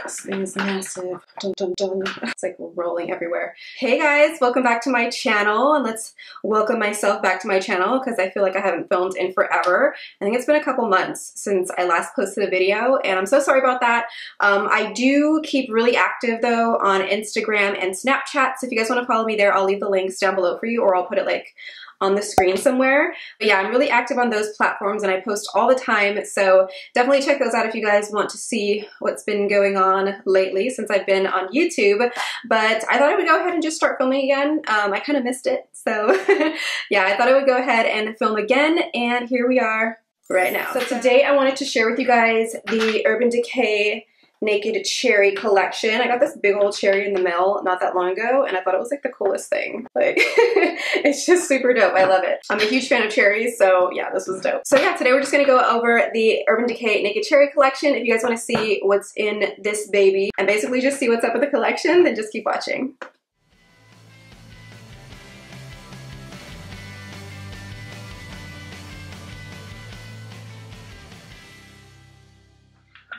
This thing is massive. Dun, dun, dun. It's like rolling everywhere. Hey guys, welcome back to my channel, and let's welcome myself back to my channel because I feel like I haven't filmed in forever. I think it's been a couple months since I last posted a video, and I'm so sorry about that. I do keep really active though on Instagram and Snapchat, so if you guys want to follow me there, I'll leave the links down below for you, or I'll put it like on the screen somewhere. But yeah, I'm really active on those platforms and I post all the time, so definitely check those out if you guys want to see what's been going on lately since I've been on YouTube. But I thought I would go ahead and just start filming again. I kind of missed it, so yeah, I thought I would go ahead and film again, and here we are right now. So today I wanted to share with you guys the Urban Decay Naked Cherry collection. I got this big old cherry in the mail not that long ago, and I thought it was like the coolest thing. Like, it's just super dope. I love it. I'm a huge fan of cherries, so yeah, this was dope. So yeah, today we're just gonna go over the Urban Decay Naked Cherry collection. If you guys want to see what's in this baby and basically just see what's up with the collection, then just keep watching.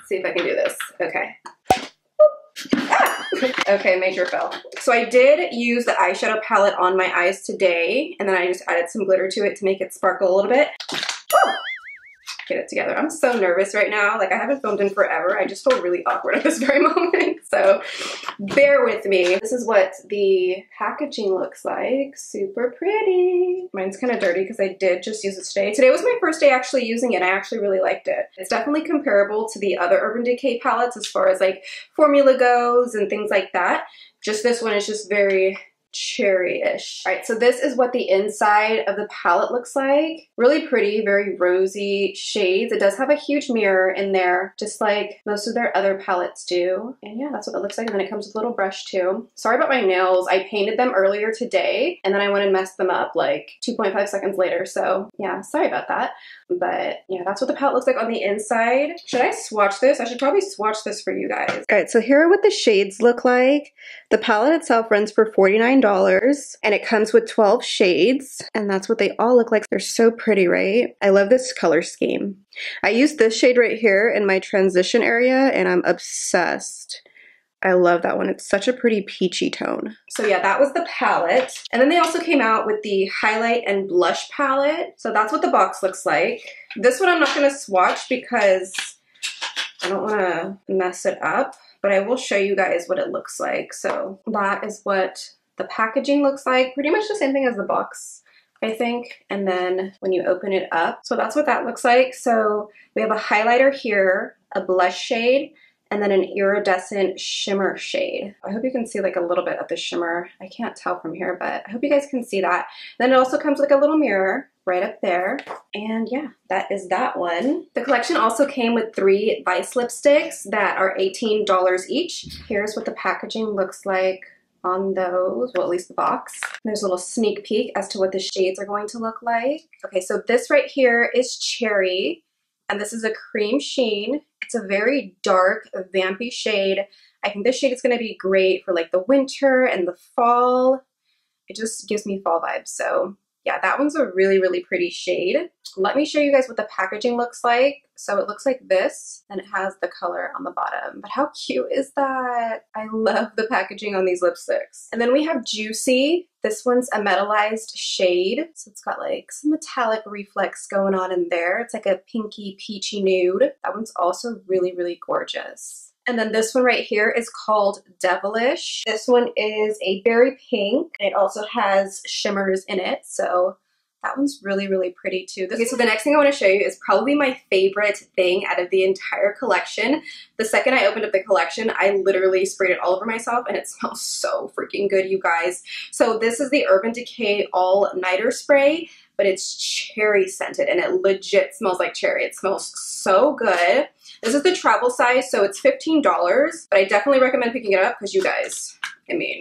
See if I can do this. Okay. Ah! Okay, major fail. So I did use the eyeshadow palette on my eyes today, and then I just added some glitter to it to make it sparkle a little bit. Oh! Get it together. I'm so nervous right now. Like, I haven't filmed in forever. I just feel really awkward at this very moment. So bear with me. This is what the packaging looks like. Super pretty. Mine's kind of dirty because I did just use it today. Today was my first day actually using it. I actually really liked it. It's definitely comparable to the other Urban Decay palettes as far as like formula goes and things like that. Just this one is just very cherry-ish. All right, so this is what the inside of the palette looks like. Really pretty, very rosy shades. It does have a huge mirror in there, just like most of their other palettes do. And yeah, that's what it looks like. And then it comes with a little brush too. Sorry about my nails. I painted them earlier today, and then I went and messed them up like 2.5 seconds later. So yeah, sorry about that. But yeah, that's what the palette looks like on the inside. Should I swatch this? I should probably swatch this for you guys. All right, so here are what the shades look like. The palette itself runs for $49. And it comes with 12 shades, and that's what they all look like. They're so pretty, right? I love this color scheme. I used this shade right here in my transition area, and I'm obsessed. I love that one. It's such a pretty peachy tone. So yeah, that was the palette. And then they also came out with the highlight and blush palette. So that's what the box looks like. This one I'm not going to swatch because I don't want to mess it up, but I will show you guys what it looks like. So that is what the packaging looks like. Pretty much the same thing as the box, I think. And then when you open it up, so that's what that looks like. So we have a highlighter here, a blush shade, and then an iridescent shimmer shade. I hope you can see like a little bit of the shimmer. I can't tell from here, but I hope you guys can see that. Then it also comes with like a little mirror right up there. And yeah, that is that one. The collection also came with 3 Vice lipsticks that are $18 each. Here's what the packaging looks like on those, well, at least the box. There's a little sneak peek as to what the shades are going to look like. Okay, so this right here is Cherry, and this is a cream sheen. It's a very dark, vampy shade. I think this shade is gonna be great for like the winter and the fall. It just gives me fall vibes, so yeah, that one's a really, really pretty shade. Let me show you guys what the packaging looks like. So it looks like this, and it has the color on the bottom. But how cute is that? I love the packaging on these lipsticks. And then we have Juicy. This one's a metallized shade. So it's got like some metallic reflex going on in there. It's like a pinky peachy nude. That one's also really, really gorgeous. And then this one right here is called Devilish. This one is a berry pink, and it also has shimmers in it, so that one's really, really pretty too. Okay, so the next thing I want to show you is probably my favorite thing out of the entire collection. The second I opened up the collection, I literally sprayed it all over myself, and it smells so freaking good, you guys. So this is the Urban Decay All Nighter Spray, but it's cherry scented, and it legit smells like cherry. It smells so good. This is the travel size, so it's $15, but I definitely recommend picking it up because you guys, I mean,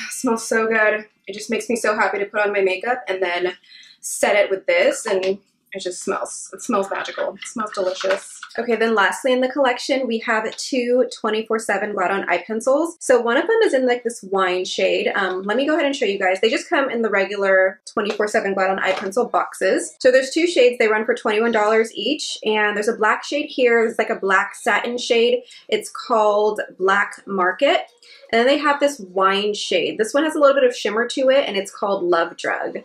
smells so good. It just makes me so happy to put on my makeup and then set it with this, and It smells magical. It smells delicious. Okay, then lastly in the collection, we have two 24/7 Glide On eye pencils. So one of them is in like this wine shade. Let me go ahead and show you guys. They just come in the regular 24/7 Glide On eye pencil boxes. So there's two shades. They run for $21 each. And there's a black shade here. It's like a black satin shade. It's called Black Market. And then they have this wine shade. This one has a little bit of shimmer to it, and it's called Love Drug.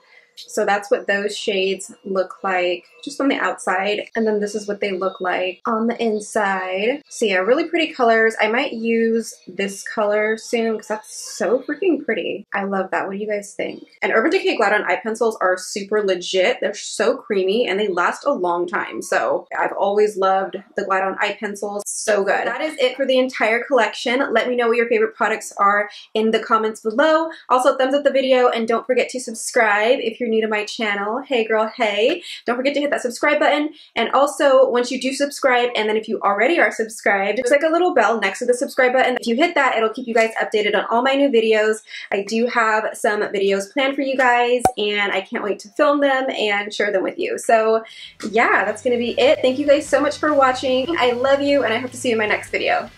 So that's what those shades look like just on the outside. And then this is what they look like on the inside. So yeah, really pretty colors. I might use this color soon because that's so freaking pretty. I love that. What do you guys think? And Urban Decay Glide On eye pencils are super legit. They're so creamy and they last a long time. So I've always loved the Glide On eye pencils. So good. That is it for the entire collection. Let me know what your favorite products are in the comments below. Also, thumbs up the video and don't forget to subscribe if you're new to my channel. Hey girl, hey. Don't forget to hit that subscribe button. And also, once you do subscribe, and then if you already are subscribed, there's like a little bell next to the subscribe button. If you hit that, it'll keep you guys updated on all my new videos. I do have some videos planned for you guys, and I can't wait to film them and share them with you. So yeah, that's gonna be it. Thank you guys so much for watching. I love you, and I hope to see you in my next video.